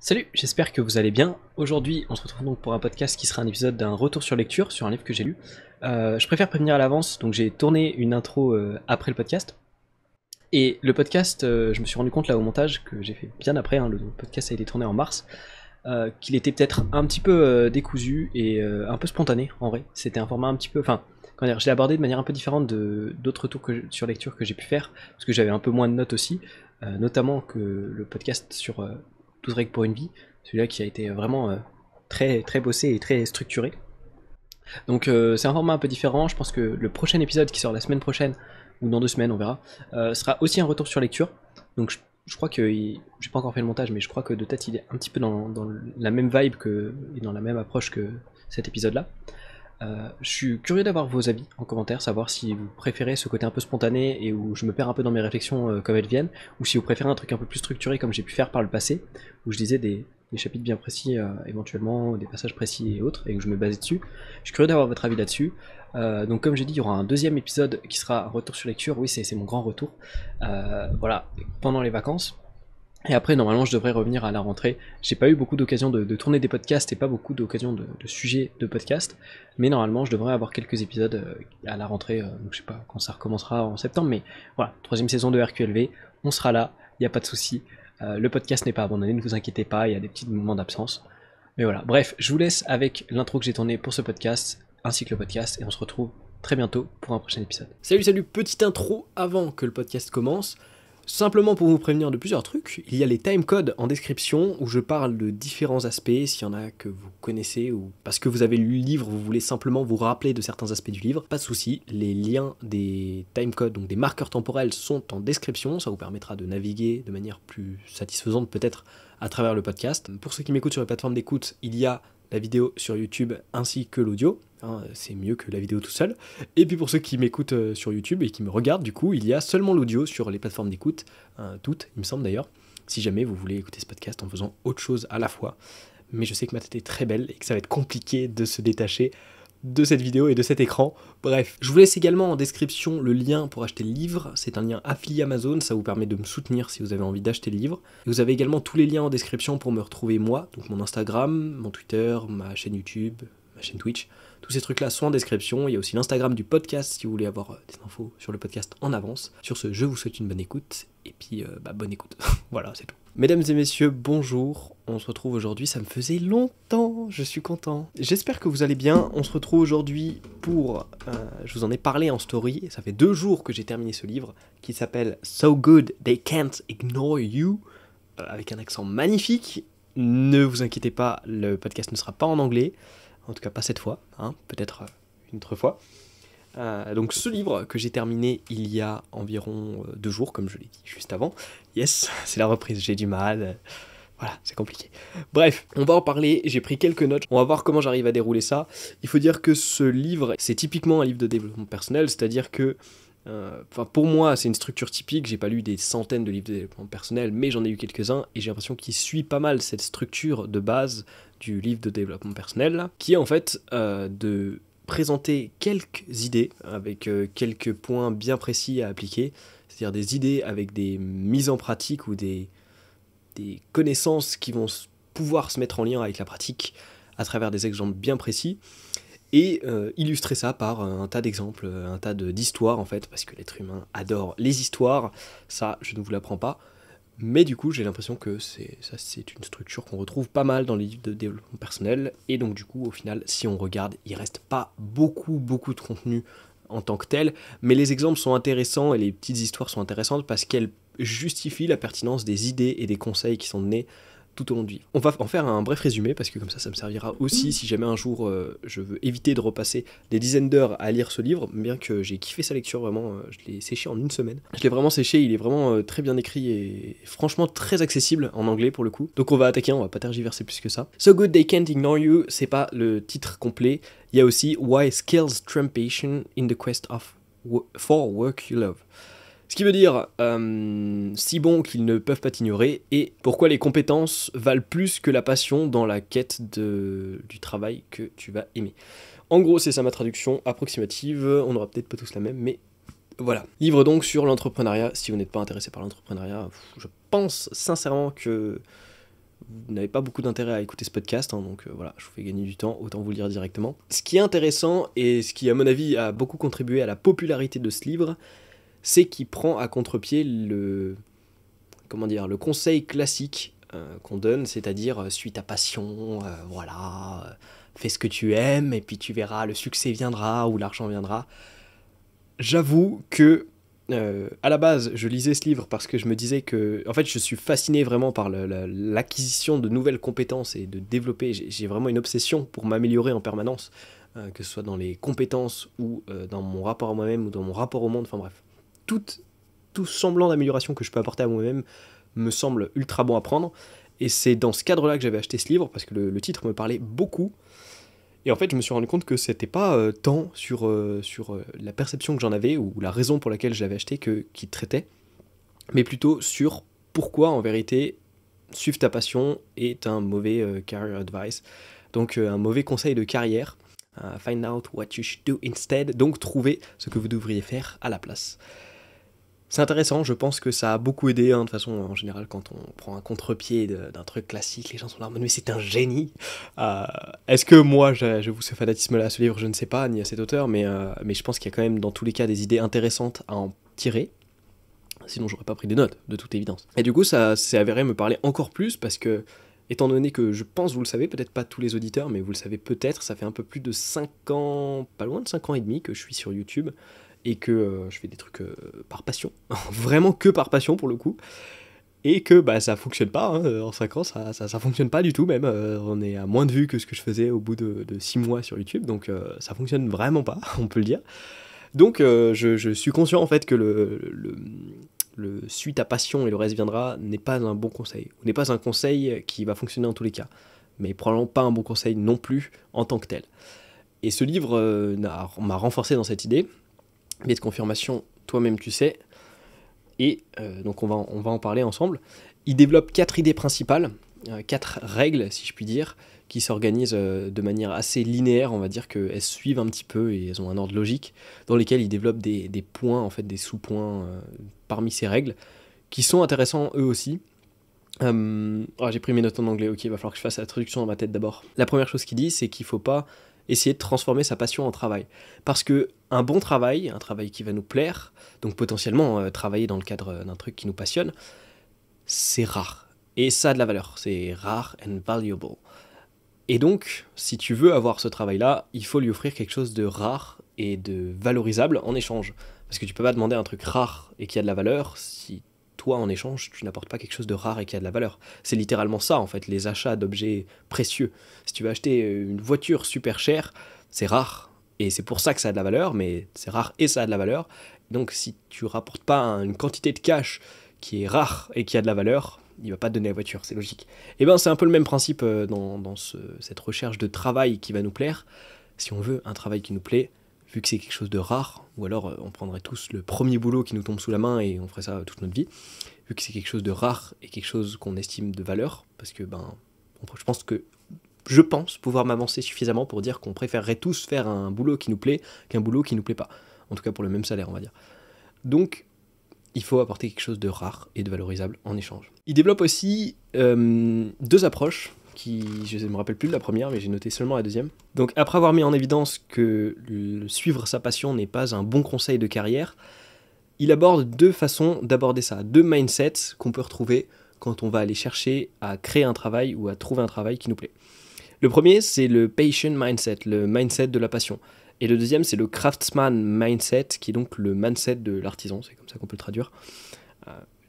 Salut, j'espère que vous allez bien. Aujourd'hui, on se retrouve donc pour un podcast qui sera un épisode d'un retour sur lecture sur un livre que j'ai lu. Je préfère prévenir à l'avance, donc j'ai tourné une intro après le podcast. Et le podcast, je me suis rendu compte là au montage que j'ai fait bien après, le podcast a été tourné en mars, qu'il était peut-être un petit peu décousu et un peu spontané en vrai. C'était un format un petit peu... Enfin, comment dire, je l'ai abordé de manière un peu différente d'autres retours sur lecture que j'ai pu faire, parce que j'avais un peu moins de notes aussi, notamment que le podcast sur 12 règles pour une vie, celui-là qui a été vraiment très, très bossé et très structuré. Donc c'est un format un peu différent, je pense que le prochain épisode qui sort la semaine prochaine, ou dans 2 semaines on verra, sera aussi un retour sur lecture. Donc je crois que, j'ai pas encore fait le montage, mais je crois que de tête il est un petit peu dans la même vibe et dans la même approche que cet épisode-là. Je suis curieux d'avoir vos avis en commentaire, savoir si vous préférez ce côté un peu spontané et où je me perds un peu dans mes réflexions comme elles viennent, ou si vous préférez un truc un peu plus structuré comme j'ai pu faire par le passé, où je disais des chapitres bien précis éventuellement, des passages précis et autres, et où je me basais dessus. Je suis curieux d'avoir votre avis là-dessus. Donc comme j'ai dit, il y aura un deuxième épisode qui sera un retour sur lecture, oui c'est mon grand retour, voilà, pendant les vacances. Et après, normalement, je devrais revenir à la rentrée. J'ai pas eu beaucoup d'occasions de tourner des podcasts et pas beaucoup d'occasions de sujets de podcast. Mais normalement, je devrais avoir quelques épisodes à la rentrée. Donc je sais pas quand ça recommencera en septembre. Mais voilà, troisième saison de RQLV. On sera là, il n'y a pas de souci. Le podcast n'est pas abandonné, ne vous inquiétez pas, il y a des petits moments d'absence. Mais voilà, bref, je vous laisse avec l'intro que j'ai tournée pour ce podcast, ainsi que le podcast. Et on se retrouve très bientôt pour un prochain épisode. Salut, petite intro avant que le podcast commence. Simplement pour vous prévenir de plusieurs trucs, il y a les timecodes en description où je parle de différents aspects, s'il y en a que vous connaissez ou parce que vous avez lu le livre, vous voulez simplement vous rappeler de certains aspects du livre, pas de souci, les liens des timecodes, donc des marqueurs temporels, sont en description, ça vous permettra de naviguer de manière plus satisfaisante peut-être à travers le podcast. Pour ceux qui m'écoutent sur les plateformes d'écoute, il y a la vidéo sur YouTube ainsi que l'audio, c'est mieux que la vidéo tout seul. Et puis pour ceux qui m'écoutent sur YouTube et qui me regardent, du coup, il y a seulement l'audio sur les plateformes d'écoute, toutes, il me semble d'ailleurs, si jamais vous voulez écouter ce podcast en faisant autre chose à la fois. Mais je sais que ma tête est très belle et que ça va être compliqué de se détacher de cette vidéo et de cet écran. Bref, je vous laisse également en description le lien pour acheter le livre. C'est un lien affilié Amazon, ça vous permet de me soutenir si vous avez envie d'acheter le livre. Et vous avez également tous les liens en description pour me retrouver moi, donc mon Instagram, mon Twitter, ma chaîne YouTube, ma chaîne Twitch. Tous ces trucs-là sont en description. Il y a aussi l'Instagram du podcast si vous voulez avoir des infos sur le podcast en avance. Sur ce, je vous souhaite une bonne écoute. Et puis, bonne écoute. Voilà, c'est tout. Mesdames et messieurs, bonjour. On se retrouve aujourd'hui. Ça me faisait longtemps. Je suis content. J'espère que vous allez bien. On se retrouve aujourd'hui pour... je vous en ai parlé en story. Ça fait 2 jours que j'ai terminé ce livre qui s'appelle So Good They Can't Ignore You. Avec un accent magnifique. Ne vous inquiétez pas, le podcast ne sera pas en anglais. En tout cas pas cette fois, peut-être une autre fois. Donc ce livre que j'ai terminé il y a environ 2 jours, comme je l'ai dit juste avant. Yes, c'est la reprise, j'ai du mal. Voilà, c'est compliqué. Bref, on va en parler, j'ai pris quelques notes, on va voir comment j'arrive à dérouler ça. Il faut dire que ce livre, c'est typiquement un livre de développement personnel, c'est-à-dire que pour moi, c'est une structure typique. J'ai pas lu des centaines de livres de développement personnel, mais j'en ai eu quelques-uns et j'ai l'impression qu'il suit pas mal cette structure de base du livre de développement personnel, là, qui est en fait de présenter quelques idées avec quelques points bien précis à appliquer, c'est-à-dire des idées avec des mises en pratique ou des connaissances qui vont pouvoir se mettre en lien avec la pratique à travers des exemples bien précis. Et illustrer ça par un tas d'exemples, un tas d'histoires en fait, parce que l'être humain adore les histoires, ça je ne vous l'apprends pas, mais du coup j'ai l'impression que c'est une structure qu'on retrouve pas mal dans les livres de développement personnel, et donc du coup au final si on regarde, il reste pas beaucoup de contenu en tant que tel, mais les exemples sont intéressants et les petites histoires sont intéressantes parce qu'elles justifient la pertinence des idées et des conseils qui sont donnés tout au long du livre. On va en faire un bref résumé parce que comme ça me servira aussi si jamais un jour je veux éviter de repasser des dizaines d'heures à lire ce livre, bien que j'ai kiffé sa lecture vraiment, je l'ai séché en 1 semaine. Je l'ai vraiment séché, il est vraiment très bien écrit et franchement très accessible en anglais pour le coup. Donc on va attaquer, on va pas tergiverser plus que ça. So Good They Can't Ignore You, c'est pas le titre complet, il y a aussi Why Skills Trump Passion in the Quest for Work You Love. Ce qui veut dire si bon qu'ils ne peuvent pas t'ignorer, et pourquoi les compétences valent plus que la passion dans la quête du travail que tu vas aimer. En gros, c'est ça ma traduction approximative, on n'aura peut-être pas tous la même, mais voilà. Livre donc sur l'entrepreneuriat, si vous n'êtes pas intéressé par l'entrepreneuriat, je pense sincèrement que vous n'avez pas beaucoup d'intérêt à écouter ce podcast, hein, donc voilà, je vous fais gagner du temps, autant vous le dire directement. Ce qui est intéressant, et ce qui à mon avis a beaucoup contribué à la popularité de ce livre, c'est qu'il prend à contre-pied le conseil classique qu'on donne, c'est-à-dire suis ta passion, voilà, fais ce que tu aimes, et puis tu verras, le succès viendra, ou l'argent viendra. J'avoue que à la base, je lisais ce livre parce que je me disais que, en fait, je suis fasciné vraiment par l'acquisition de nouvelles compétences et de développer. J'ai vraiment une obsession pour m'améliorer en permanence, que ce soit dans les compétences ou dans mon rapport à moi-même ou dans mon rapport au monde. Enfin bref, tout semblant d'amélioration que je peux apporter à moi-même me semble ultra bon à prendre. Et c'est dans ce cadre-là que j'avais acheté ce livre parce que le titre me parlait beaucoup. Et en fait, je me suis rendu compte que c'était pas tant sur la perception que j'en avais ou la raison pour laquelle je l'avais acheté qui traitait, mais plutôt sur pourquoi, en vérité, suivre ta passion est un mauvais career advice. Donc, un mauvais conseil de carrière. Find out what you should do instead. Donc, trouver ce que vous devriez faire à la place. C'est intéressant, je pense que ça a beaucoup aidé, hein, de toute façon, en général, quand on prend un contre-pied d'un truc classique, les gens sont là en mode, mais c'est un génie. Est-ce que moi, j'avoue ce fanatisme-là à ce livre, je ne sais pas, ni à cet auteur, mais je pense qu'il y a quand même, dans tous les cas, des idées intéressantes à en tirer. Sinon, j'aurais pas pris des notes, de toute évidence. Et du coup, ça s'est avéré me parler encore plus, parce que, étant donné que je pense, vous le savez, peut-être pas tous les auditeurs, mais vous le savez peut-être, ça fait un peu plus de 5 ans, pas loin de 5 ans et demi que je suis sur YouTube, et que je fais des trucs par passion, vraiment que par passion pour le coup, et que bah, ça fonctionne pas, hein, en 5 ans ça fonctionne pas du tout même, on est à moins de vues que ce que je faisais au bout de 6 mois sur YouTube, donc ça fonctionne vraiment pas, on peut le dire. Donc je suis conscient en fait que le suis ta passion et le reste viendra n'est pas un bon conseil, ou n'est pas un conseil qui va fonctionner dans tous les cas, mais probablement pas un bon conseil non plus en tant que tel. Et ce livre m'a renforcé dans cette idée, biais de confirmation, toi-même tu sais, et donc on va en parler ensemble. Il développe 4 idées principales, 4 règles si je puis dire, qui s'organisent de manière assez linéaire, on va dire qu'elles suivent un petit peu et elles ont un ordre logique, dans lesquelles il développe des points, en fait des sous-points parmi ces règles, qui sont intéressants eux aussi. J'ai pris mes notes en anglais, ok, il va falloir que je fasse la traduction dans ma tête d'abord. La première chose qu'il dit, c'est qu'il faut pas essayer de transformer sa passion en travail. Parce que un bon travail, un travail qui va nous plaire, donc potentiellement travailler dans le cadre d'un truc qui nous passionne, c'est rare. Et ça a de la valeur, c'est rare and valuable. Et donc, si tu veux avoir ce travail-là, il faut lui offrir quelque chose de rare et de valorisable en échange. Parce que tu peux pas demander un truc rare et qui a de la valeur si toi, en échange, tu n'apportes pas quelque chose de rare et qui a de la valeur. C'est littéralement ça, en fait, les achats d'objets précieux. Si tu veux acheter une voiture super chère, c'est rare, et c'est pour ça que ça a de la valeur, mais c'est rare et ça a de la valeur. Donc si tu rapportes pas une quantité de cash qui est rare et qui a de la valeur, il va pas te donner la voiture, c'est logique. Et ben c'est un peu le même principe dans cette recherche de travail qui va nous plaire. Si on veut un travail qui nous plaît, vu que c'est quelque chose de rare, ou alors on prendrait tous le premier boulot qui nous tombe sous la main et on ferait ça toute notre vie, vu que c'est quelque chose de rare et quelque chose qu'on estime de valeur, parce que je pense pouvoir m'avancer suffisamment pour dire qu'on préférerait tous faire un boulot qui nous plaît qu'un boulot qui nous plaît pas, en tout cas pour le même salaire on va dire. Donc il faut apporter quelque chose de rare et de valorisable en échange. Il développe aussi 2 approches, je ne me rappelle plus de la première, mais j'ai noté seulement la deuxième. Donc après avoir mis en évidence que suivre sa passion n'est pas un bon conseil de carrière, il aborde 2 façons d'aborder ça, 2 mindsets qu'on peut retrouver quand on va aller chercher à créer un travail ou à trouver un travail qui nous plaît. Le premier, c'est le patient mindset, le mindset de la passion. Et le deuxième, c'est le craftsman mindset, qui est donc le mindset de l'artisan, c'est comme ça qu'on peut le traduire.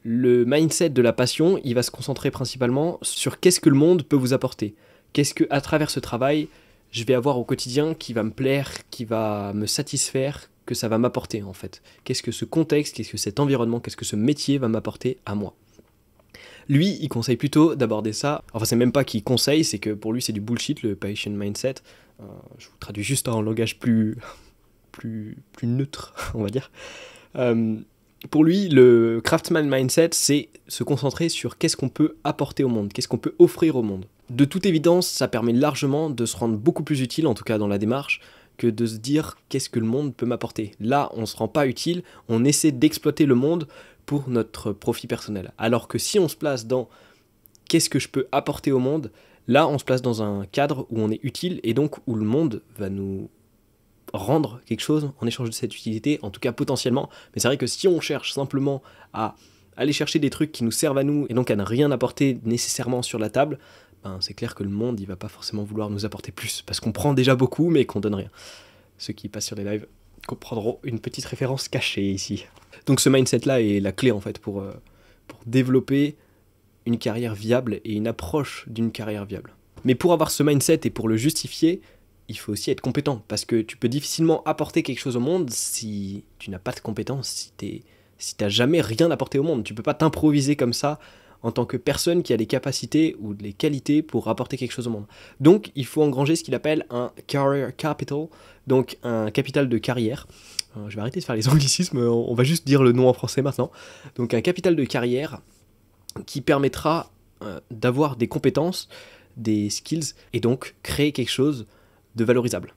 Le mindset de la passion, il va se concentrer principalement sur qu'est-ce que le monde peut vous apporter. Qu'est-ce que, à travers ce travail, je vais avoir au quotidien qui va me plaire, qui va me satisfaire, que ça va m'apporter en fait. Qu'est-ce que ce contexte, qu'est-ce que cet environnement, qu'est-ce que ce métier va m'apporter à moi. Lui, il conseille plutôt d'aborder ça, enfin c'est même pas qu'il conseille, c'est que pour lui c'est du bullshit le patient mindset. Je vous traduis juste en langage plus neutre, on va dire. Pour lui, le craftsman mindset, c'est se concentrer sur qu'est-ce qu'on peut apporter au monde, qu'est-ce qu'on peut offrir au monde. De toute évidence, ça permet largement de se rendre beaucoup plus utile, en tout cas dans la démarche, que de se dire qu'est-ce que le monde peut m'apporter. Là, on ne se rend pas utile, on essaie d'exploiter le monde pour notre profit personnel. Alors que si on se place dans qu'est-ce que je peux apporter au monde, là on se place dans un cadre où on est utile et donc où le monde va nous rendre quelque chose en échange de cette utilité, en tout cas potentiellement. Mais c'est vrai que si on cherche simplement à aller chercher des trucs qui nous servent à nous et donc à ne rien apporter nécessairement sur la table, ben c'est clair que le monde il va pas forcément vouloir nous apporter plus parce qu'on prend déjà beaucoup mais qu'on donne rien. Ceux qui passent sur les lives comprendront une petite référence cachée ici. Donc ce mindset là est la clé en fait pour développer une carrière viable et une approche d'une carrière viable. Mais pour avoir ce mindset et pour le justifier, il faut aussi être compétent, parce que tu peux difficilement apporter quelque chose au monde si tu n'as pas de compétences, si t'as jamais rien apporté au monde. Tu peux pas t'improviser comme ça en tant que personne qui a les capacités ou les qualités pour apporter quelque chose au monde. Donc il faut engranger ce qu'il appelle un career capital, donc un capital de carrière. Je vais arrêter de faire les anglicismes, on va juste dire le nom en français maintenant. Donc un capital de carrière qui permettra d'avoir des compétences, des skills, et donc créer quelque chose de valorisable,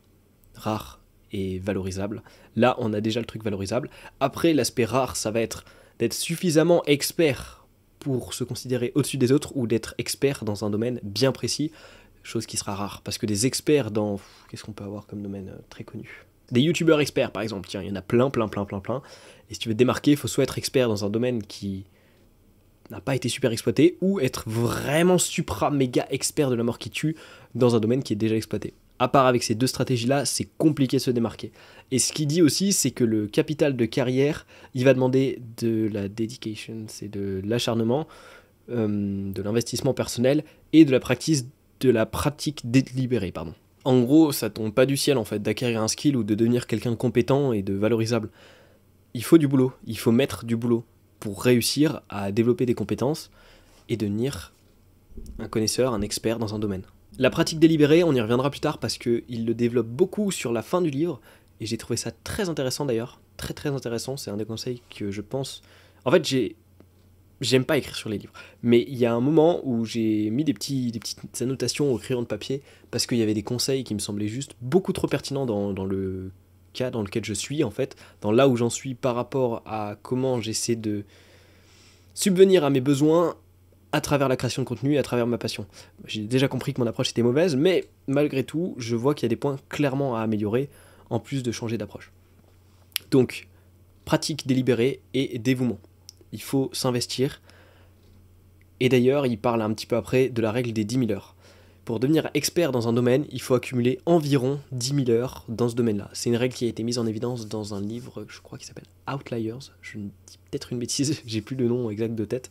rare et valorisable. Là, on a déjà le truc valorisable. Après, l'aspect rare, ça va être d'être suffisamment expert pour se considérer au-dessus des autres ou d'être expert dans un domaine bien précis, chose qui sera rare. Parce que des experts dans... Qu'est-ce qu'on peut avoir comme domaine très connu ? Des youtubeurs experts, par exemple. Tiens, il y en a plein. Et si tu veux te démarquer, il faut soit être expert dans un domaine qui n'a pas été super exploité, ou être vraiment supra méga expert de la mort qui tue dans un domaine qui est déjà exploité. À part avec ces deux stratégies-là, c'est compliqué de se démarquer. Et ce qu'il dit aussi, c'est que le capital de carrière, il va demander de la dedication, c'est de l'acharnement, de l'investissement personnel et de la pratique délibérée, pardon. En gros, ça tombe pas du ciel en fait d'acquérir un skill ou de devenir quelqu'un de compétent et de valorisable. Il faut du boulot, il faut mettre du boulot pour réussir à développer des compétences et devenir un connaisseur, un expert dans un domaine. La pratique délibérée, on y reviendra plus tard parce qu'il le développe beaucoup sur la fin du livre, et j'ai trouvé ça très intéressant d'ailleurs, très intéressant, c'est un des conseils que je pense... En fait, j'aime pas écrire sur les livres, mais il y a un moment où j'ai mis des petites annotations au crayon de papier, parce qu'il y avait des conseils qui me semblaient juste beaucoup trop pertinents dans le cas dans lequel je suis, en fait, dans là où j'en suis par rapport à comment j'essaie de subvenir à mes besoins à travers la création de contenu et à travers ma passion. J'ai déjà compris que mon approche était mauvaise, mais malgré tout, je vois qu'il y a des points clairement à améliorer, en plus de changer d'approche. Donc, pratique délibérée et dévouement. Il faut s'investir. Et d'ailleurs, il parle un petit peu après de la règle des 10 000 heures. Pour devenir expert dans un domaine, il faut accumuler environ 10 000 heures dans ce domaine-là. C'est une règle qui a été mise en évidence dans un livre, je crois, qui s'appelle Outliers. Je dis peut-être une bêtise, j'ai plus le nom exact de tête.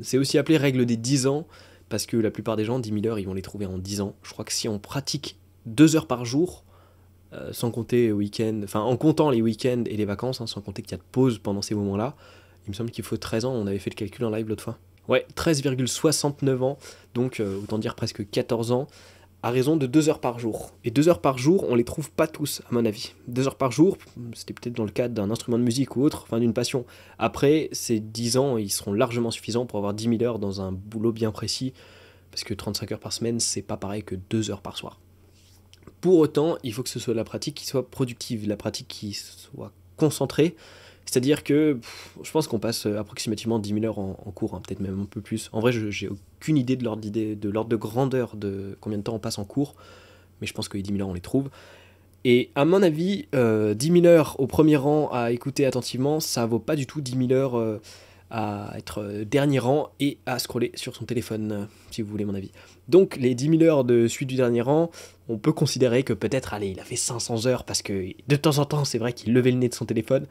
C'est aussi appelé règle des 10 ans, parce que la plupart des gens, 10 000 heures, ils vont les trouver en 10 ans. Je crois que si on pratique 2 heures par jour, sans compter week-end, enfin en comptant les week-ends et les vacances, hein, sans compter qu'il y a de pause pendant ces moments-là, il me semble qu'il faut 13 ans, on avait fait le calcul en live l'autre fois. Ouais, 13,69 ans, donc autant dire presque 14 ans, à raison de 2 heures par jour. Et 2 heures par jour, on les trouve pas tous, à mon avis. 2 heures par jour, c'était peut-être dans le cadre d'un instrument de musique ou autre, enfin d'une passion. Après, ces 10 ans, ils seront largement suffisants pour avoir 10 000 heures dans un boulot bien précis, parce que 35 heures par semaine, c'est pas pareil que 2 heures par soir. Pour autant, il faut que ce soit la pratique qui soit productive, la pratique qui soit concentrée. C'est-à-dire que je pense qu'on passe approximativement 10 000 heures en cours, hein, peut-être même un peu plus. En vrai, j'ai aucune idée de l'ordre de grandeur de combien de temps on passe en cours, mais je pense que les 10 000 heures, on les trouve. Et à mon avis, 10 000 heures au premier rang à écouter attentivement, ça vaut pas du tout 10 000 heures à être dernier rang et à scroller sur son téléphone, si vous voulez mon avis. Donc les 10 000 heures de suite du dernier rang, on peut considérer que peut-être, allez, il a fait 500 heures, parce que de temps en temps, c'est vrai qu'il levait le nez de son téléphone.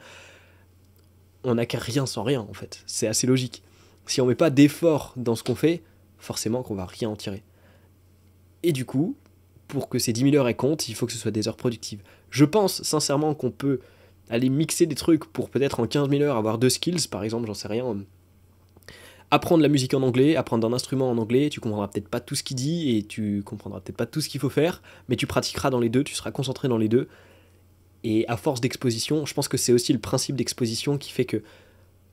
On n'acquiert rien sans rien, en fait. C'est assez logique. Si on met pas d'effort dans ce qu'on fait, forcément qu'on va rien en tirer. Et du coup, pour que ces 10 000 heures elles comptent, il faut que ce soit des heures productives. Je pense sincèrement qu'on peut aller mixer des trucs pour peut-être en 15 000 heures avoir 2 skills, par exemple, j'en sais rien. Apprendre la musique en anglais, apprendre un instrument en anglais, tu comprendras peut-être pas tout ce qu'il dit et tu comprendras peut-être pas tout ce qu'il faut faire, mais tu pratiqueras dans les deux, tu seras concentré dans les deux. Et à force d'exposition, je pense que c'est aussi le principe d'exposition qui fait que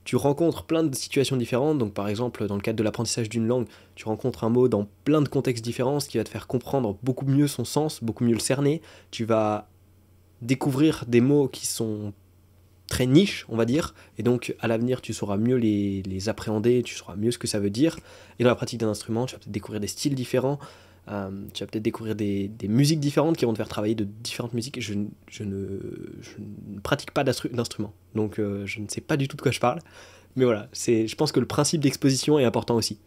tu rencontres plein de situations différentes. Donc par exemple, dans le cadre de l'apprentissage d'une langue, tu rencontres un mot dans plein de contextes différents, ce qui va te faire comprendre beaucoup mieux son sens, beaucoup mieux le cerner. Tu vas découvrir des mots qui sont très niche, on va dire, et donc à l'avenir tu sauras mieux les appréhender, tu sauras mieux ce que ça veut dire, et dans la pratique d'un instrument, tu vas peut-être découvrir des styles différents, tu vas peut-être découvrir des musiques différentes qui vont te faire travailler de différentes musiques. Je ne pratique pas d'instrument, donc je ne sais pas du tout de quoi je parle, mais voilà, je pense que le principe d'exposition est important aussi,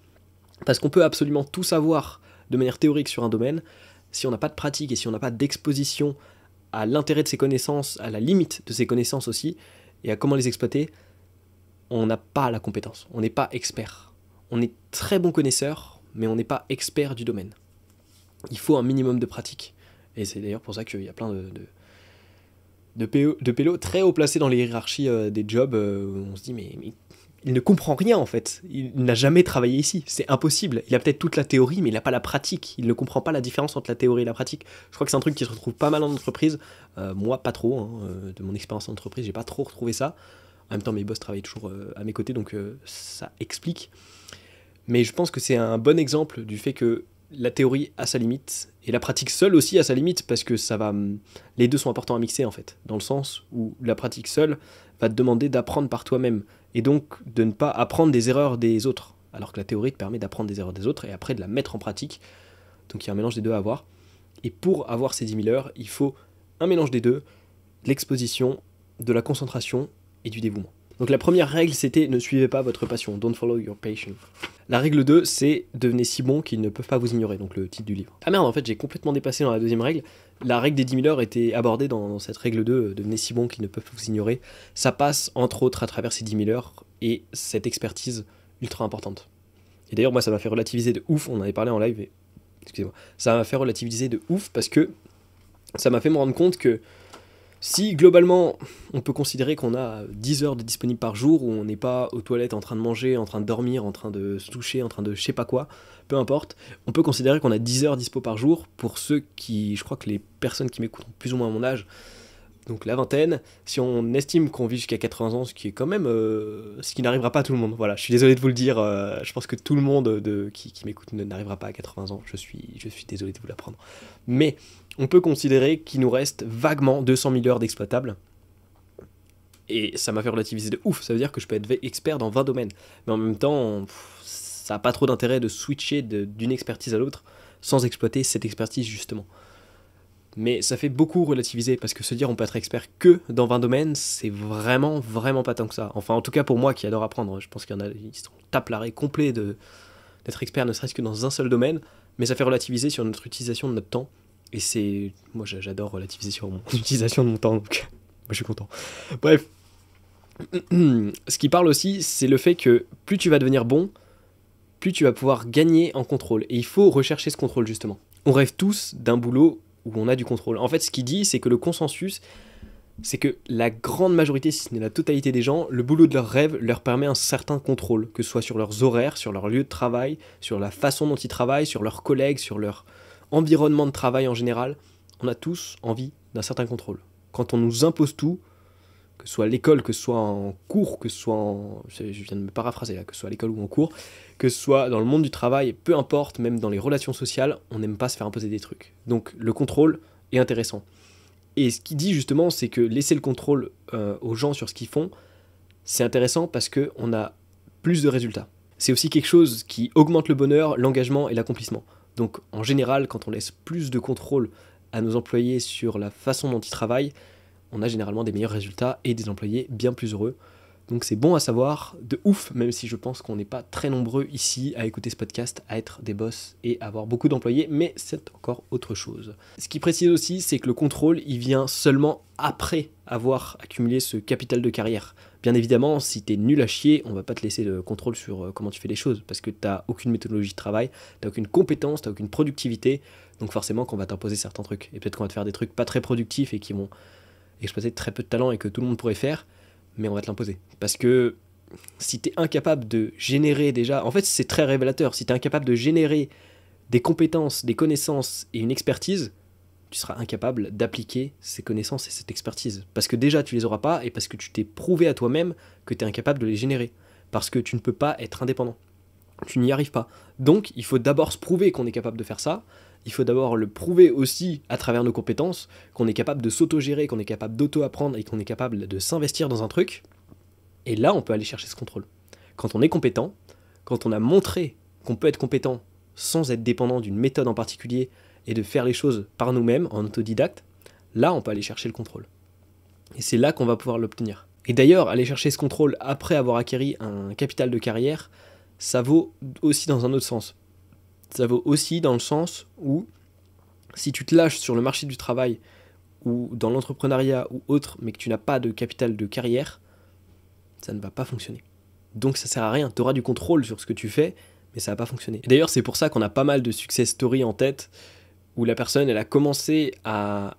parce qu'on peut absolument tout savoir de manière théorique sur un domaine, si on n'a pas de pratique et si on n'a pas d'exposition à l'intérêt de ses connaissances, à la limite de ses connaissances aussi, et à comment les exploiter, on n'a pas la compétence, on n'est pas expert. On est très bon connaisseur, mais on n'est pas expert du domaine. Il faut un minimum de pratique. Et c'est d'ailleurs pour ça qu'il y a plein de pélos très haut placés dans les hiérarchies des jobs, où on se dit mais il ne comprend rien en fait, il n'a jamais travaillé ici, c'est impossible, il a peut-être toute la théorie mais il n'a pas la pratique, il ne comprend pas la différence entre la théorie et la pratique. Je crois que c'est un truc qui se retrouve pas mal en entreprise, moi pas trop, hein, de mon expérience en entreprise j'ai pas trop retrouvé ça, en même temps mes boss travaillent toujours à mes côtés donc ça explique, mais je pense que c'est un bon exemple du fait que la théorie a sa limite, et la pratique seule aussi a sa limite, parce que les deux sont importants à mixer en fait, dans le sens où la pratique seule va te demander d'apprendre par toi-même, et donc de ne pas apprendre des erreurs des autres, alors que la théorie te permet d'apprendre des erreurs des autres, et après de la mettre en pratique, donc il y a un mélange des deux à avoir, et pour avoir ces 10 000 heures, il faut un mélange des deux, de l'exposition, de la concentration et du dévouement. Donc la première règle, c'était ne suivez pas votre passion, don't follow your passion. La règle 2, c'est devenez si bon qu'ils ne peuvent pas vous ignorer, donc le titre du livre. Ah merde, en fait j'ai complètement dépassé dans la deuxième règle. La règle des 10 000 heures était abordée dans cette règle 2, devenez si bon qu'ils ne peuvent vous ignorer. Ça passe entre autres à travers ces 10 000 heures et cette expertise ultra importante. Et d'ailleurs moi ça m'a fait relativiser de ouf, on en avait parlé en live, excusez-moi, ça m'a fait relativiser de ouf parce que ça m'a fait me rendre compte que si globalement on peut considérer qu'on a 10 heures de disponibles par jour où on n'est pas aux toilettes en train de manger, en train de dormir, en train de se toucher, en train de je sais pas quoi, peu importe, on peut considérer qu'on a 10 heures dispo par jour pour ceux qui, je crois que les personnes qui m'écoutent ont plus ou moins mon âge, donc la vingtaine, si on estime qu'on vit jusqu'à 80 ans, ce qui est quand même ce qui n'arrivera pas à tout le monde, voilà, je suis désolé de vous le dire, je pense que tout le monde qui m'écoute n'arrivera pas à 80 ans, je suis désolé de vous l'apprendre, mais on peut considérer qu'il nous reste vaguement 200 000 heures d'exploitables, et ça m'a fait relativiser de ouf, ça veut dire que je peux être expert dans 20 domaines, mais en même temps, ça n'a pas trop d'intérêt de switcher d'une expertise à l'autre sans exploiter cette expertise justement. Mais ça fait beaucoup relativiser, parce que se dire on peut être expert que dans 20 domaines, c'est vraiment pas tant que ça. Enfin, en tout cas pour moi qui adore apprendre, je pense qu'il y en a qui se tapent l'arrêt complet d'être expert ne serait-ce que dans un seul domaine, mais ça fait relativiser sur notre utilisation de notre temps, et c'est... Moi j'adore relativiser sur mon utilisation de mon temps, donc moi je suis content. Bref, ce qui parle aussi, c'est le fait que plus tu vas devenir bon, plus tu vas pouvoir gagner en contrôle, et il faut rechercher ce contrôle justement. On rêve tous d'un boulot où on a du contrôle. En fait, ce qu'il dit, c'est que le consensus, c'est que la grande majorité, si ce n'est la totalité des gens, le boulot de leur rêve leur permet un certain contrôle, que ce soit sur leurs horaires, sur leur lieu de travail, sur la façon dont ils travaillent, sur leurs collègues, sur leur environnement de travail en général. On a tous envie d'un certain contrôle. Quand on nous impose tout, que ce soit à l'école, que ce soit en cours, que ce soit en... Je viens de me paraphraser là, que ce soit à l'école ou en cours, que ce soit dans le monde du travail, peu importe, même dans les relations sociales, on n'aime pas se faire imposer des trucs. Donc le contrôle est intéressant. Et ce qu'il dit justement, c'est que laisser le contrôle aux gens sur ce qu'ils font, c'est intéressant parce qu'on a plus de résultats. C'est aussi quelque chose qui augmente le bonheur, l'engagement et l'accomplissement. Donc en général, quand on laisse plus de contrôle à nos employés sur la façon dont ils travaillent, on a généralement des meilleurs résultats et des employés bien plus heureux. Donc c'est bon à savoir, de ouf, même si je pense qu'on n'est pas très nombreux ici à écouter ce podcast, à être des boss et à avoir beaucoup d'employés, mais c'est encore autre chose. Ce qui précise aussi, c'est que le contrôle, il vient seulement après avoir accumulé ce capital de carrière. Bien évidemment, si t'es nul à chier, on va pas te laisser le contrôle sur comment tu fais les choses, parce que t'as aucune méthodologie de travail, t'as aucune compétence, t'as aucune productivité, donc forcément qu'on va t'imposer certains trucs. Et peut-être qu'on va te faire des trucs pas très productifs et qui vont exploiter très peu de talent et que tout le monde pourrait faire, mais on va te l'imposer. Parce que si t'es incapable de générer déjà... En fait, c'est très révélateur. Si t'es incapable de générer des compétences, des connaissances et une expertise, tu seras incapable d'appliquer ces connaissances et cette expertise. Parce que déjà, tu les auras pas, et parce que tu t'es prouvé à toi-même que t'es incapable de les générer. Parce que tu ne peux pas être indépendant. tu n'y arrives pas. Donc il faut d'abord se prouver qu'on est capable de faire ça, il faut d'abord le prouver aussi à travers nos compétences, qu'on est capable de s'auto-gérer, qu'on est capable d'auto-apprendre et qu'on est capable de s'investir dans un truc, et là on peut aller chercher ce contrôle. Quand on est compétent, quand on a montré qu'on peut être compétent sans être dépendant d'une méthode en particulier et de faire les choses par nous-mêmes, en autodidacte, là on peut aller chercher le contrôle. Et c'est là qu'on va pouvoir l'obtenir. Et d'ailleurs, aller chercher ce contrôle après avoir acquis un capital de carrière, ça vaut aussi dans un autre sens. Ça vaut aussi dans le sens où, si tu te lâches sur le marché du travail, ou dans l'entrepreneuriat ou autre, mais que tu n'as pas de capital de carrière, ça ne va pas fonctionner. Donc ça sert à rien, tu auras du contrôle sur ce que tu fais, mais ça va pas fonctionner. Et d'ailleurs, c'est pour ça qu'on a pas mal de success stories en tête, où la personne, elle a commencé à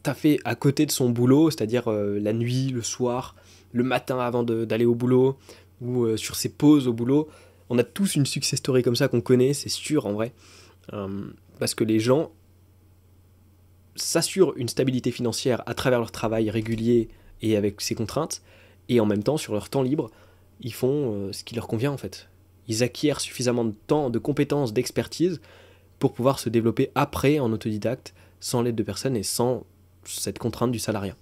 taffer à côté de son boulot, c'est-à-dire la nuit, le soir, le matin avant d'aller au boulot, ou sur ses pauses au boulot. On a tous une success story comme ça qu'on connaît, c'est sûr en vrai. Parce que les gens s'assurent une stabilité financière à travers leur travail régulier et avec ses contraintes, et en même temps, sur leur temps libre, ils font ce qui leur convient en fait. Ils acquièrent suffisamment de temps, de compétences, d'expertise pour pouvoir se développer après en autodidacte, sans l'aide de personne et sans cette contrainte du salariat.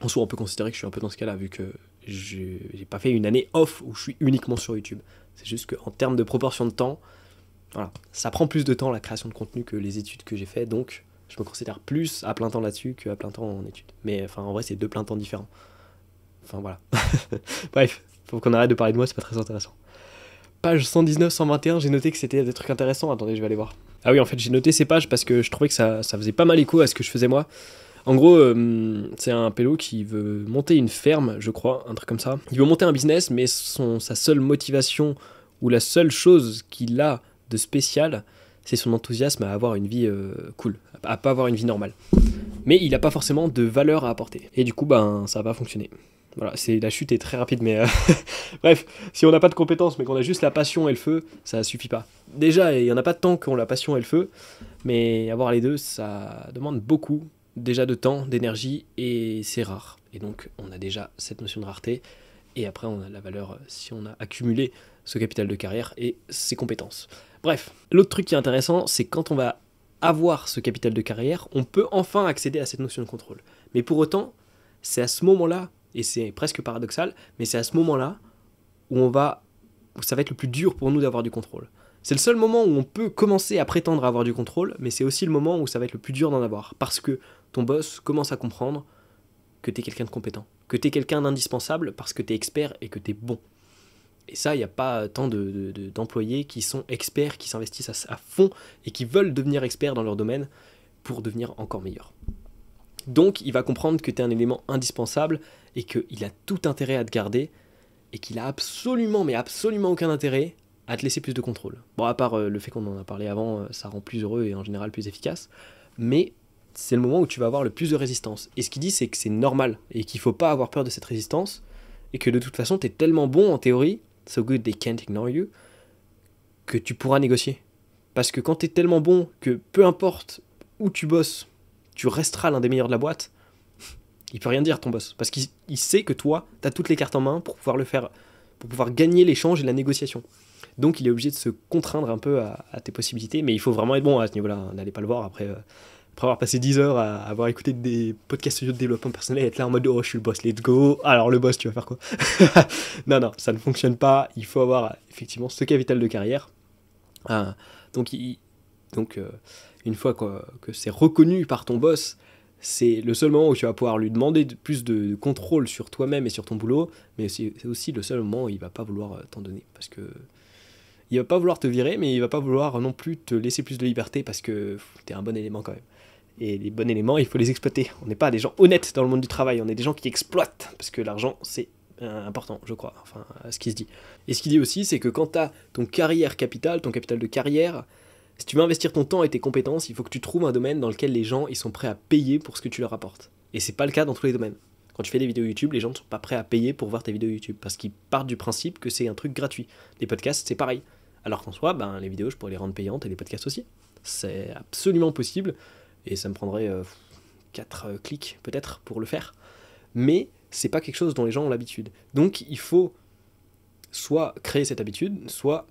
En soi, on peut considérer que je suis un peu dans ce cas-là, vu que j'ai pas fait une année off où je suis uniquement sur YouTube. C'est juste qu'en termes de proportion de temps, voilà, ça prend plus de temps la création de contenu que les études que j'ai fait, donc je me considère plus à plein temps là-dessus qu'à plein temps en études. Mais enfin, en vrai, c'est 2 plein temps différents. Enfin voilà. Bref, faut qu'on arrête de parler de moi, c'est pas très intéressant. Page 119-121, j'ai noté que c'était des trucs intéressants. Attendez, je vais aller voir. Ah oui, en fait, j'ai noté ces pages parce que je trouvais que ça faisait pas mal écho à ce que je faisais moi. En gros, c'est un pélo qui veut monter une ferme, je crois, un truc comme ça. Il veut monter un business, mais sa seule motivation ou la seule chose qu'il a de spécial, c'est son enthousiasme à avoir une vie cool, à pas avoir une vie normale. Mais il n'a pas forcément de valeur à apporter. Et du coup, ben, ça va pas fonctionner. Voilà, la chute est très rapide, mais bref, si on n'a pas de compétences, mais qu'on a juste la passion et le feu, ça suffit pas. Déjà, il y en a pas tant qui ont la passion et le feu, mais avoir les deux, ça demande beaucoup, déjà de temps, d'énergie, et c'est rare. Et donc, on a déjà cette notion de rareté, et après, on a la valeur si on a accumulé ce capital de carrière et ses compétences. Bref, l'autre truc qui est intéressant, c'est quand on va avoir ce capital de carrière, on peut enfin accéder à cette notion de contrôle. Mais pour autant, c'est à ce moment-là, et c'est presque paradoxal, mais c'est à ce moment-là où ça va être le plus dur pour nous d'avoir du contrôle. C'est le seul moment où on peut commencer à prétendre avoir du contrôle, mais c'est aussi le moment où ça va être le plus dur d'en avoir, parce que ton boss commence à comprendre que tu es quelqu'un de compétent, que tu es quelqu'un d'indispensable parce que tu es expert et que tu es bon. Et ça, il n'y a pas tant d'employés qui sont experts, qui s'investissent à fond et qui veulent devenir experts dans leur domaine pour devenir encore meilleurs. Donc, il va comprendre que tu es un élément indispensable et qu'il a tout intérêt à te garder et qu'il a absolument, mais absolument aucun intérêt à te laisser plus de contrôle. Bon, à part le fait qu'on en a parlé avant, ça rend plus heureux et en général plus efficace, mais c'est le moment où tu vas avoir le plus de résistance. Et ce qu'il dit, c'est que c'est normal et qu'il ne faut pas avoir peur de cette résistance et que de toute façon, tu es tellement bon en théorie, so good they can't ignore you, que tu pourras négocier. Parce que quand tu es tellement bon que peu importe où tu bosses, tu resteras l'un des meilleurs de la boîte, il peut rien dire ton boss. Parce qu'il sait que toi, tu as toutes les cartes en main pour pouvoir le faire, pour pouvoir gagner l'échange et la négociation. Donc il est obligé de se contraindre un peu à tes possibilités, mais il faut vraiment être bon à ce niveau-là. N'allez pas le voir après avoir passé 10 heures à avoir écouté des podcasts de développement personnel et être là en mode oh je suis le boss, let's go. Alors le boss, tu vas faire quoi? Non, ça ne fonctionne pas. Il faut avoir effectivement ce capital de carrière. Donc une fois que c'est reconnu par ton boss, c'est le seul moment où tu vas pouvoir lui demander plus de contrôle sur toi-même et sur ton boulot, mais c'est aussi le seul moment où il va pas vouloir t'en donner, parce que il va pas vouloir te virer, mais il va pas vouloir non plus te laisser plus de liberté, parce que t'es un bon élément quand même. Et les bons éléments, il faut les exploiter. On n'est pas des gens honnêtes dans le monde du travail, on est des gens qui exploitent, parce que l'argent, c'est important, je crois, enfin, ce qui se dit. Et ce qu'il dit aussi, c'est que quand tu as ton capital de carrière, si tu veux investir ton temps et tes compétences, il faut que tu trouves un domaine dans lequel les gens ils sont prêts à payer pour ce que tu leur apportes. Et c'est pas le cas dans tous les domaines. Quand tu fais des vidéos YouTube, les gens ne sont pas prêts à payer pour voir tes vidéos YouTube, parce qu'ils partent du principe que c'est un truc gratuit. Les podcasts, c'est pareil. Alors qu'en soi, les vidéos, je pourrais les rendre payantes et les podcasts aussi. C'est absolument possible, et ça me prendrait 4 clics peut-être pour le faire. Mais c'est pas quelque chose dont les gens ont l'habitude. Donc il faut soit créer cette habitude, soit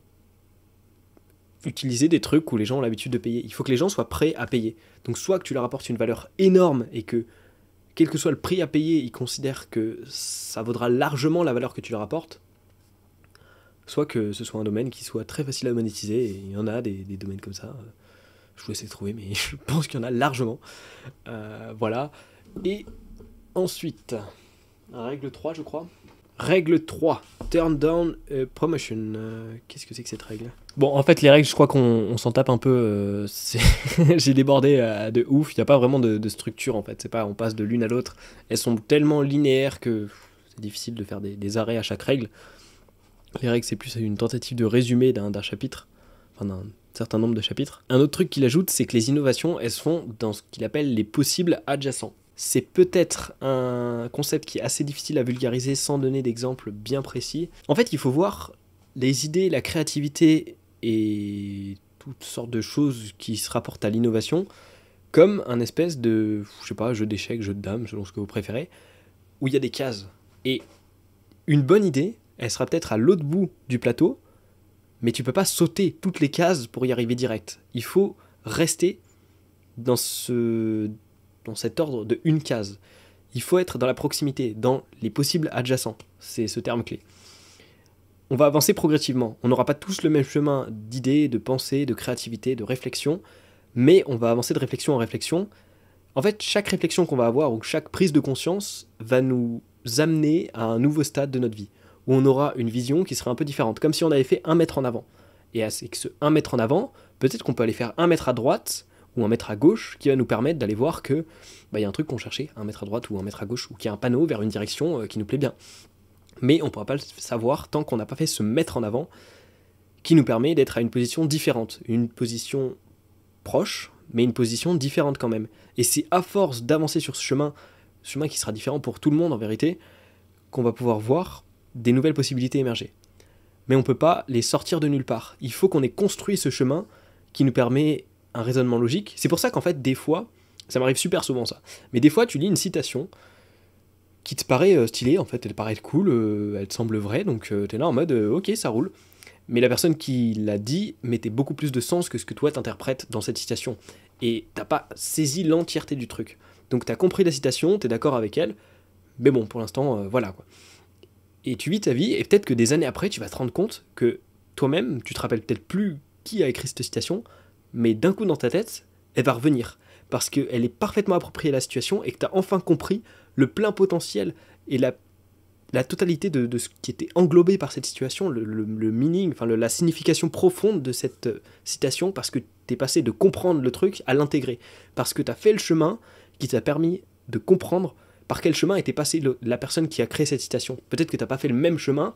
utiliser des trucs où les gens ont l'habitude de payer. Il faut que les gens soient prêts à payer. Donc soit que tu leur apportes une valeur énorme et que, quel que soit le prix à payer, ils considèrent que ça vaudra largement la valeur que tu leur apportes, soit que ce soit un domaine qui soit très facile à monétiser, et il y en a des domaines comme ça. Je vous laisse les trouver, mais je pense qu'il y en a largement. Voilà. Et ensuite, règle 3, je crois. Règle 3, turn down a promotion. Qu'est-ce que c'est que cette règle? Bon, en fait, les règles, je crois qu'on s'en tape un peu. J'ai débordé de ouf. Il n'y a pas vraiment de structure, en fait. C'est pas, on passe de l'une à l'autre. Elles sont tellement linéaires que c'est difficile de faire des arrêts à chaque règle. Les règles, c'est plus une tentative de résumé d'un chapitre, enfin d'un certain nombre de chapitres. Un autre truc qu'il ajoute, c'est que les innovations, elles se font dans ce qu'il appelle les possibles adjacents. C'est peut-être un concept qui est assez difficile à vulgariser sans donner d'exemple bien précis. En fait, il faut voir les idées, la créativité et toutes sortes de choses qui se rapportent à l'innovation comme un espèce de, je sais pas, jeu d'échecs, jeu de dames, selon ce que vous préférez, où il y a des cases. Et une bonne idée, elle sera peut-être à l'autre bout du plateau, mais tu peux pas sauter toutes les cases pour y arriver direct. Il faut rester dans cet ordre de une case. Il faut être dans la proximité, dans les possibles adjacents. C'est ce terme clé. On va avancer progressivement. On n'aura pas tous le même chemin d'idées, de pensée, de créativité, de réflexion, mais on va avancer de réflexion en réflexion. En fait, chaque réflexion qu'on va avoir ou chaque prise de conscience va nous amener à un nouveau stade de notre vie, où on aura une vision qui sera un peu différente, comme si on avait fait 1 mètre en avant. Et avec ce 1 mètre en avant, peut-être qu'on peut aller faire 1 mètre à droite ou 1 mètre à gauche, qui va nous permettre d'aller voir que y a un truc qu'on cherchait, 1 mètre à droite ou 1 mètre à gauche, ou qu'il y a un panneau vers une direction qui nous plaît bien. Mais on ne pourra pas le savoir tant qu'on n'a pas fait ce mètre en avant, qui nous permet d'être à une position différente, une position proche, mais une position différente quand même. Et c'est à force d'avancer sur ce chemin qui sera différent pour tout le monde en vérité, qu'on va pouvoir voir des nouvelles possibilités émerger. Mais on ne peut pas les sortir de nulle part. Il faut qu'on ait construit ce chemin qui nous permet un raisonnement logique. C'est pour ça qu'en fait, des fois, ça m'arrive super souvent ça, mais des fois tu lis une citation qui te paraît stylée, en fait, elle paraît cool, elle te semble vraie, donc t'es là en mode ok, ça roule. Mais la personne qui l'a dit mettait beaucoup plus de sens que ce que toi t'interprètes dans cette citation. Et t'as pas saisi l'entièreté du truc. Donc t'as compris la citation, t'es d'accord avec elle, mais bon, pour l'instant, voilà quoi. Et tu vis ta vie, et peut-être que des années après, tu vas te rendre compte que toi-même, tu te rappelles peut-être plus qui a écrit cette citation, mais d'un coup dans ta tête, elle va revenir. Parce qu'elle est parfaitement appropriée à la situation et que tu as enfin compris le plein potentiel et la totalité de ce qui était englobé par cette situation, le meaning, enfin la signification profonde de cette citation, parce que tu es passé de comprendre le truc à l'intégrer. Parce que tu as fait le chemin qui t'a permis de comprendre par quel chemin était passée la personne qui a créé cette citation. Peut-être que tu n'as pas fait le même chemin,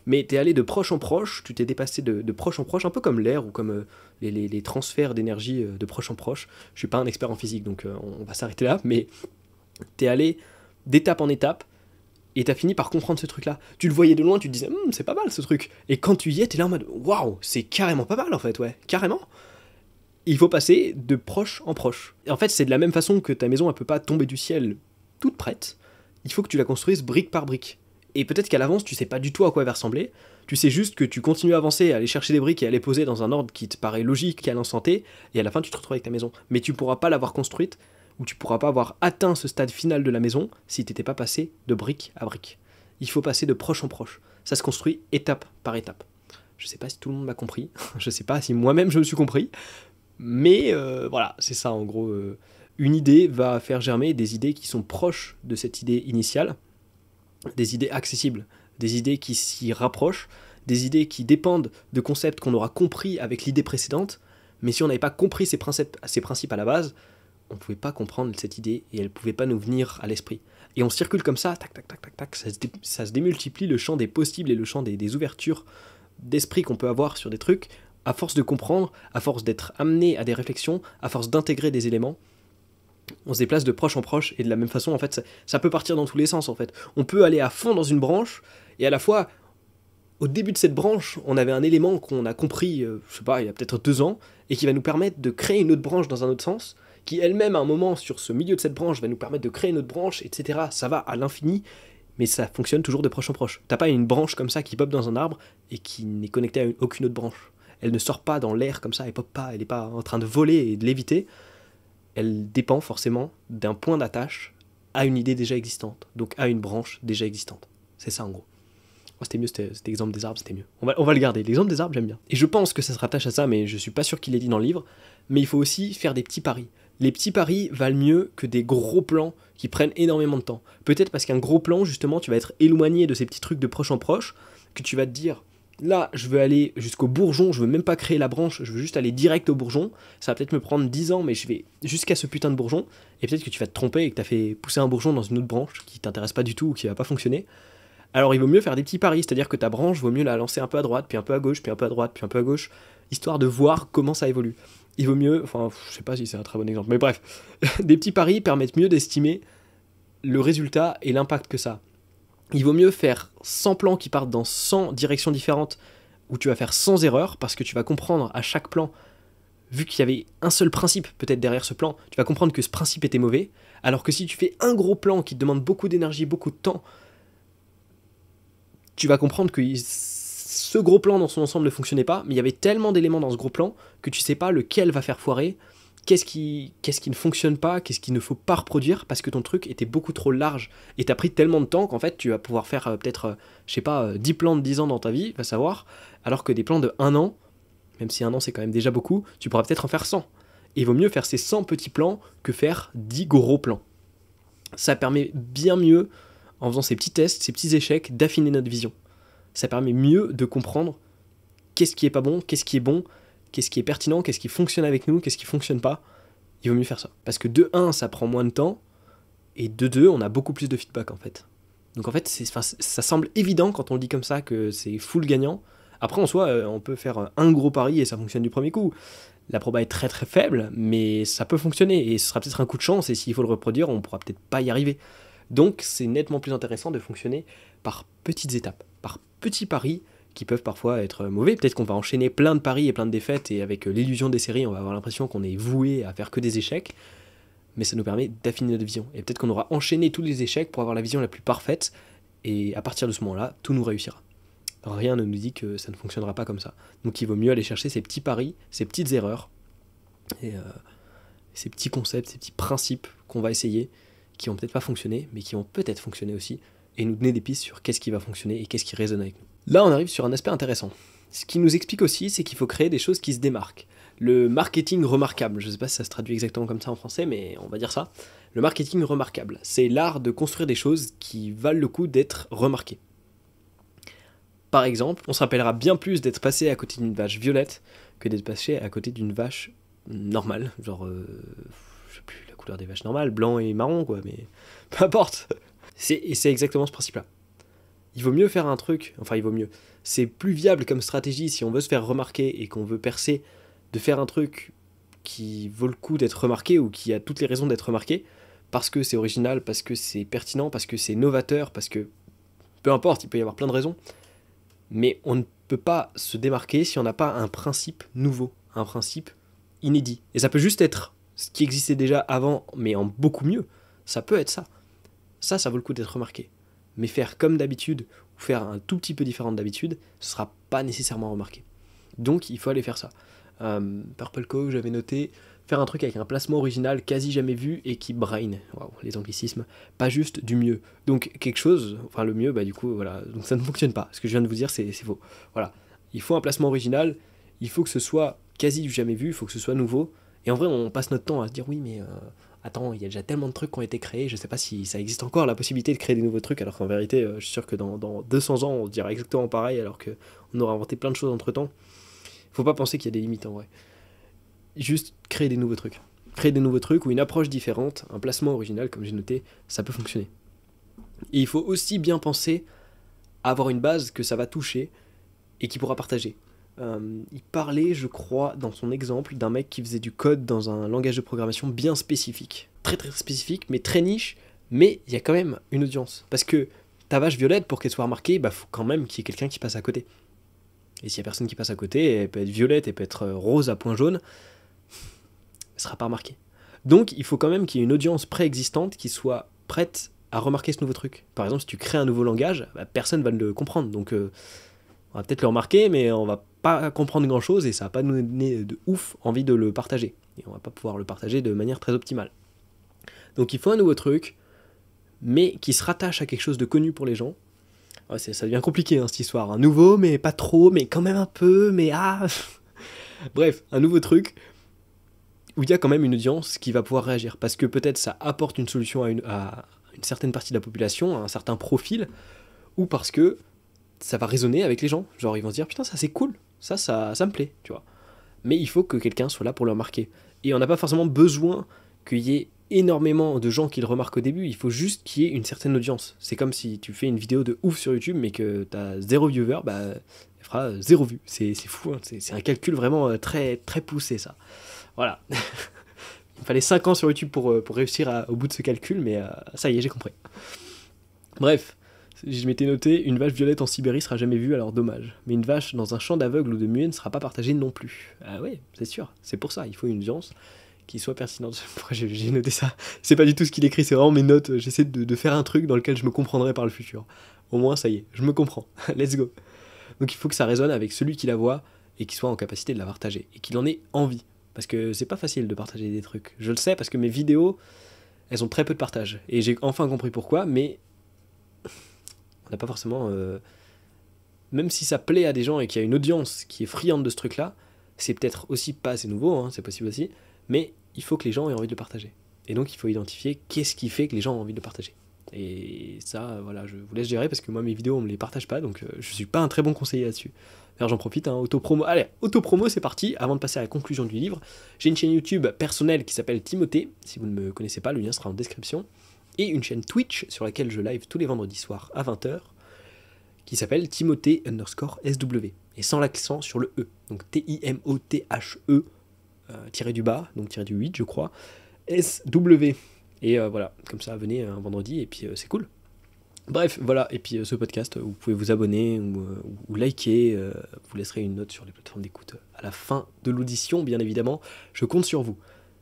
mais tu es allé de proche en proche, tu t'es dépassé de proche en proche, un peu comme l'air ou comme les transferts d'énergie de proche en proche. Je suis pas un expert en physique, donc on va s'arrêter là, mais tu es allé d'étape en étape, et tu as fini par comprendre ce truc-là. Tu le voyais de loin, tu te disais, c'est pas mal ce truc. Et quand tu y es, tu es là en mode, waouh, c'est carrément pas mal en fait, ouais, carrément. Il faut passer de proche en proche. Et en fait, c'est de la même façon que ta maison, elle peut pas tomber du ciel toute prête. Il faut que tu la construises brique par brique. Et peut-être qu'à l'avance, tu sais pas du tout à quoi elle va ressembler. Tu sais juste que tu continues à avancer, à aller chercher des briques et à les poser dans un ordre qui te paraît logique à l'instant T, et à la fin, tu te retrouves avec ta maison. Mais tu pourras pas l'avoir construite, ou tu pourras pas avoir atteint ce stade final de la maison si t'étais pas passé de brique à brique. Il faut passer de proche en proche. Ça se construit étape par étape. Je sais pas si tout le monde m'a compris, je sais pas si moi-même je me suis compris, mais voilà, c'est ça en gros. Une idée va faire germer des idées qui sont proches de cette idée initiale, des idées accessibles, des idées qui s'y rapprochent, des idées qui dépendent de concepts qu'on aura compris avec l'idée précédente, mais si on n'avait pas compris ces principes à la base, on ne pouvait pas comprendre cette idée et elle ne pouvait pas nous venir à l'esprit. Et on circule comme ça, tac, tac, tac, tac, tac, ça se démultiplie le champ des possibles et le champ des ouvertures d'esprit qu'on peut avoir sur des trucs, à force de comprendre, à force d'être amené à des réflexions, à force d'intégrer des éléments. On se déplace de proche en proche, et de la même façon, en fait, ça peut partir dans tous les sens, en fait. On peut aller à fond dans une branche, et à la fois, au début de cette branche, on avait un élément qu'on a compris, je sais pas, il y a peut-être 2 ans, et qui va nous permettre de créer une autre branche dans un autre sens, qui elle-même, à un moment, sur ce milieu de cette branche, va nous permettre de créer une autre branche, etc. Ça va à l'infini, mais ça fonctionne toujours de proche en proche. T'as pas une branche comme ça qui pop dans un arbre et qui n'est connectée à aucune autre branche. Elle ne sort pas dans l'air comme ça, elle pop pas, elle n'est pas en train de voler et de léviter. Elle dépend forcément d'un point d'attache à une idée déjà existante, donc à une branche déjà existante. C'est ça en gros. Oh, c'était mieux, cet exemple des arbres, c'était mieux. On va le garder, l'exemple des arbres, j'aime bien. Et je pense que ça se rattache à ça, mais je suis pas sûr qu'il l'ait dit dans le livre, mais il faut aussi faire des petits paris. Les petits paris valent mieux que des gros plans qui prennent énormément de temps. Peut-être parce qu'un gros plan, justement, tu vas être éloigné de ces petits trucs de proche en proche, que tu vas te dire, là, je veux aller jusqu'au bourgeon, je veux même pas créer la branche, je veux juste aller direct au bourgeon. Ça va peut-être me prendre 10 ans, mais je vais jusqu'à ce putain de bourgeon. Et peut-être que tu vas te tromper et que tu as fait pousser un bourgeon dans une autre branche qui t'intéresse pas du tout ou qui va pas fonctionner. Alors il vaut mieux faire des petits paris, c'est-à-dire que ta branche, vaut mieux la lancer un peu à droite, puis un peu à gauche, puis un peu à droite, puis un peu à gauche, histoire de voir comment ça évolue. Il vaut mieux, enfin, je sais pas si c'est un très bon exemple, mais bref, des petits paris permettent mieux d'estimer le résultat et l'impact que ça a. Il vaut mieux faire 100 plans qui partent dans 100 directions différentes, où tu vas faire 100 erreurs, parce que tu vas comprendre à chaque plan, vu qu'il y avait un seul principe peut-être derrière ce plan, tu vas comprendre que ce principe était mauvais, alors que si tu fais un gros plan qui te demande beaucoup d'énergie, beaucoup de temps, tu vas comprendre que ce gros plan dans son ensemble ne fonctionnait pas, mais il y avait tellement d'éléments dans ce gros plan que tu sais pas lequel va faire foirer, qu'est-ce qui ne fonctionne pas, qu'est-ce qu'il ne faut pas reproduire, parce que ton truc était beaucoup trop large, et t'as pris tellement de temps qu'en fait tu vas pouvoir faire peut-être, je sais pas, 10 plans de 10 ans dans ta vie, va savoir, alors que des plans de 1 an, même si 1 an c'est quand même déjà beaucoup, tu pourras peut-être en faire 100. Et il vaut mieux faire ces 100 petits plans que faire 10 gros plans. Ça permet bien mieux, en faisant ces petits tests, ces petits échecs, d'affiner notre vision. Ça permet mieux de comprendre qu'est-ce qui est pas bon, qu'est-ce qui est bon, qu'est-ce qui est pertinent, qu'est-ce qui fonctionne avec nous, qu'est-ce qui fonctionne pas. Il vaut mieux faire ça. Parce que de 1, ça prend moins de temps, et de 2, on a beaucoup plus de feedback en fait. Donc en fait, ça semble évident quand on le dit comme ça que c'est full gagnant. Après, en soi, on peut faire un gros pari et ça fonctionne du premier coup. La proba est très très faible, mais ça peut fonctionner, et ce sera peut-être un coup de chance, et s'il faut le reproduire, on pourra peut-être pas y arriver. Donc c'est nettement plus intéressant de fonctionner par petites étapes, par petits paris qui peuvent parfois être mauvais. Peut-être qu'on va enchaîner plein de paris et plein de défaites, et avec l'illusion des séries, on va avoir l'impression qu'on est voué à faire que des échecs, mais ça nous permet d'affiner notre vision. Et peut-être qu'on aura enchaîné tous les échecs pour avoir la vision la plus parfaite, et à partir de ce moment-là, tout nous réussira. Rien ne nous dit que ça ne fonctionnera pas comme ça. Donc il vaut mieux aller chercher ces petits paris, ces petites erreurs, et ces petits concepts, ces petits principes qu'on va essayer, qui vont peut-être pas fonctionner, mais qui vont peut-être fonctionner aussi, et nous donner des pistes sur qu'est-ce qui va fonctionner et qu'est-ce qui résonne avec nous. Là, on arrive sur un aspect intéressant. Ce qui nous explique aussi, c'est qu'il faut créer des choses qui se démarquent. Le marketing remarquable, je ne sais pas si ça se traduit exactement comme ça en français, mais on va dire ça. Le marketing remarquable, c'est l'art de construire des choses qui valent le coup d'être remarquées. Par exemple, on se rappellera bien plus d'être passé à côté d'une vache violette que d'être passé à côté d'une vache normale, genre, je sais plus la couleur des vaches normales, blanc et marron quoi, mais peu importe. Et c'est exactement ce principe-là. Il vaut mieux faire un truc, enfin il vaut mieux, c'est plus viable comme stratégie si on veut se faire remarquer et qu'on veut percer, de faire un truc qui vaut le coup d'être remarqué ou qui a toutes les raisons d'être remarqué, parce que c'est original, parce que c'est pertinent, parce que c'est novateur, parce que, peu importe, il peut y avoir plein de raisons, mais on ne peut pas se démarquer si on n'a pas un principe nouveau, un principe inédit. Et ça peut juste être ce qui existait déjà avant, mais en beaucoup mieux. Ça peut être ça. Ça vaut le coup d'être remarqué. Mais faire comme d'habitude, ou faire un tout petit peu différent d'habitude, ce sera pas nécessairement remarqué. Donc il faut aller faire ça. Purple Co, j'avais noté, faire un truc avec un placement original quasi jamais vu et qui brain. Waouh, les anglicismes. Pas juste du mieux. Donc quelque chose, enfin le mieux, bah du coup, voilà. Donc ça ne fonctionne pas. Ce que je viens de vous dire, c'est faux. Voilà. Il faut un placement original, il faut que ce soit quasi du jamais vu, il faut que ce soit nouveau. Et en vrai, on passe notre temps à se dire, oui, mais attends, il y a déjà tellement de trucs qui ont été créés, je sais pas si ça existe encore, la possibilité de créer des nouveaux trucs, alors qu'en vérité, je suis sûr que dans 200 ans, on se dira exactement pareil, alors qu'on aura inventé plein de choses entre-temps. Faut pas penser qu'il y a des limites en vrai. Juste créer des nouveaux trucs. Créer des nouveaux trucs ou une approche différente, un placement original, comme j'ai noté, ça peut fonctionner. Et il faut aussi bien penser à avoir une base que ça va toucher et qui pourra partager. Il parlait, je crois, dans son exemple, d'un mec qui faisait du code dans un langage de programmation bien spécifique. Très très spécifique, mais très niche, mais il y a quand même une audience. Parce que ta vache violette, pour qu'elle soit remarquée, bah faut quand même qu'il y ait quelqu'un qui passe à côté. Et s'il y a personne qui passe à côté, elle peut être violette, elle peut être rose à point jaune, elle sera pas remarquée. Donc il faut quand même qu'il y ait une audience préexistante qui soit prête à remarquer ce nouveau truc. Par exemple, si tu crées un nouveau langage, bah, personne va le comprendre. Donc on va peut-être le remarquer, mais on va pas comprendre grand-chose et ça va pas nous donner de ouf envie de le partager. Et on va pas pouvoir le partager de manière très optimale. Donc il faut un nouveau truc, mais qui se rattache à quelque chose de connu pour les gens. Ouais, ça devient compliqué cette histoire. Un nouveau, mais pas trop, mais quand même un peu, mais ah. Bref, un nouveau truc où il y a quand même une audience qui va pouvoir réagir. Parce que peut-être ça apporte une solution à une certaine partie de la population, à un certain profil, ou parce que ça va résonner avec les gens. Genre ils vont se dire putain ça c'est cool, ça me plaît, tu vois. Mais il faut que quelqu'un soit là pour le remarquer. Et on n'a pas forcément besoin qu'il y ait énormément de gens qui le remarquent au début, il faut juste qu'il y ait une certaine audience. C'est comme si tu fais une vidéo de ouf sur YouTube mais que t'as 0 viewer, bah elle fera 0 vue. C'est fou, hein. C'est un calcul vraiment très, très poussé ça. Voilà. Il me fallait 5 ans sur YouTube pour réussir au bout de ce calcul, mais ça y est, j'ai compris. Bref, je m'étais noté, une vache violette en Sibérie sera jamais vue, alors dommage. Mais une vache dans un champ d'aveugle ou de muet ne sera pas partagée non plus. Ah ouais, c'est sûr, c'est pour ça, il faut une audience qui soit pertinente. Pourquoi j'ai noté ça? C'est pas du tout ce qu'il écrit, c'est vraiment mes notes, j'essaie de faire un truc dans lequel je me comprendrai par le futur. Au moins, ça y est, je me comprends, let's go. Donc il faut que ça résonne avec celui qui la voit et qui soit en capacité de la partager, et qu'il en ait envie. Parce que c'est pas facile de partager des trucs. Je le sais parce que mes vidéos, elles ont très peu de partage. Et j'ai enfin compris pourquoi, mais on n'a pas forcément... Même si ça plaît à des gens et qu'il y a une audience qui est friande de ce truc-là, c'est peut-être aussi pas assez nouveau, hein, c'est possible aussi, mais il faut que les gens aient envie de le partager. Et donc il faut identifier qu'est-ce qui fait que les gens ont envie de le partager. Et ça, voilà, je vous laisse gérer parce que moi mes vidéos on me les partage pas, donc je suis pas un très bon conseiller là-dessus. D'ailleurs j'en profite, auto-promo. Allez, auto-promo c'est parti, avant de passer à la conclusion du livre. J'ai une chaîne YouTube personnelle qui s'appelle Timothée, si vous ne me connaissez pas, le lien sera en description. Et une chaîne Twitch sur laquelle je live tous les vendredis soirs à 20h, qui s'appelle Timothée_SW, et sans l'accent sur le E. Donc T-I-M-O-T-H-E, tiré du bas, donc tiré du 8 je crois, S-W. Et voilà, comme ça, venez un vendredi, et puis c'est cool. Bref, voilà, et puis ce podcast, vous pouvez vous abonner ou liker, vous laisserez une note sur les plateformes d'écoute à la fin de l'audition, bien évidemment. Je compte sur vous,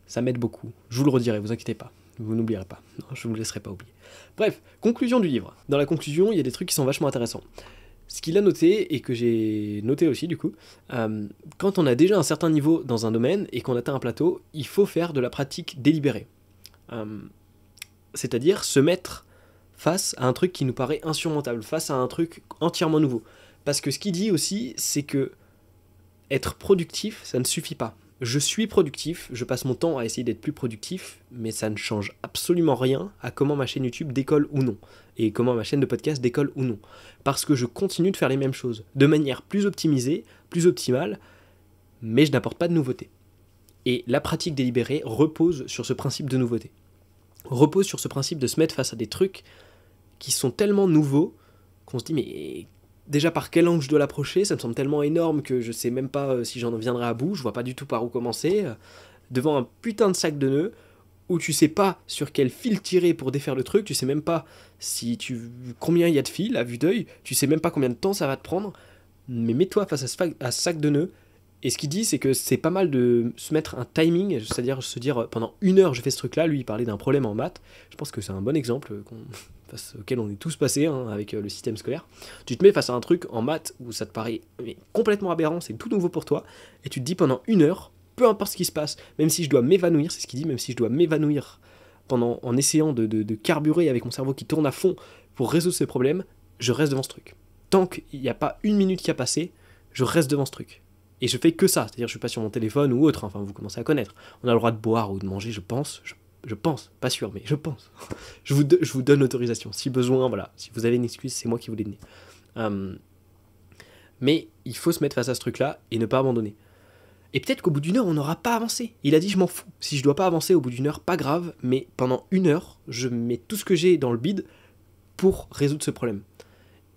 ça m'aide beaucoup, je vous le redirai, vous inquiétez pas, vous n'oublierez pas, non, je ne vous laisserai pas oublier. Bref, conclusion du livre. Dans la conclusion, il y a des trucs qui sont vachement intéressants. Ce qu'il a noté, et que j'ai noté aussi du coup, quand on a déjà un certain niveau dans un domaine et qu'on atteint un plateau, il faut faire de la pratique délibérée. C'est-à-dire se mettre face à un truc qui nous paraît insurmontable, face à un truc entièrement nouveau. Parce que ce qu'il dit aussi, c'est que être productif, ça ne suffit pas. Je suis productif, je passe mon temps à essayer d'être plus productif, mais ça ne change absolument rien à comment ma chaîne YouTube décolle ou non, et comment ma chaîne de podcast décolle ou non. Parce que je continue de faire les mêmes choses, de manière plus optimisée, plus optimale, mais je n'apporte pas de nouveauté. Et la pratique délibérée repose sur ce principe de nouveauté. Repose sur ce principe de se mettre face à des trucs qui sont tellement nouveaux qu'on se dit mais déjà par quel angle je dois l'approcher, ça me semble tellement énorme que je sais même pas si j'en viendrai à bout, je vois pas du tout par où commencer, devant un putain de sac de nœuds où tu sais pas sur quel fil tirer pour défaire le truc, tu sais même pas combien il y a de fils à vue d'œil, tu sais même pas combien de temps ça va te prendre, mais mets-toi face à ce sac de nœuds. Et ce qu'il dit, c'est que c'est pas mal de se mettre un timing, c'est-à-dire se dire pendant 1 heure je fais ce truc-là. Lui il parlait d'un problème en maths, je pense que c'est un bon exemple face auquel on est tous passés avec le système scolaire. Tu te mets face à un truc en maths où ça te paraît complètement aberrant, c'est tout nouveau pour toi, et tu te dis pendant 1 heure, peu importe ce qui se passe, même si je dois m'évanouir, c'est ce qu'il dit, même si je dois m'évanouir en essayant de carburer avec mon cerveau qui tourne à fond pour résoudre ce problème, je reste devant ce truc. Tant qu'il n'y a pas 1 minute qui a passé, je reste devant ce truc. Et je fais que ça, c'est-à-dire je suis pas sur mon téléphone ou autre, enfin vous commencez à connaître. On a le droit de boire ou de manger, je pense, pas sûr, mais je pense. je vous donne l'autorisation, si besoin, voilà, si vous avez une excuse, c'est moi qui vous l'ai donné. Mais il faut se mettre face à ce truc-là et ne pas abandonner. Et peut-être qu'au bout d'1 heure, on n'aura pas avancé. Il a dit, je m'en fous. Si je dois pas avancer au bout d'1 heure, pas grave, mais pendant 1 heure, je mets tout ce que j'ai dans le bide pour résoudre ce problème.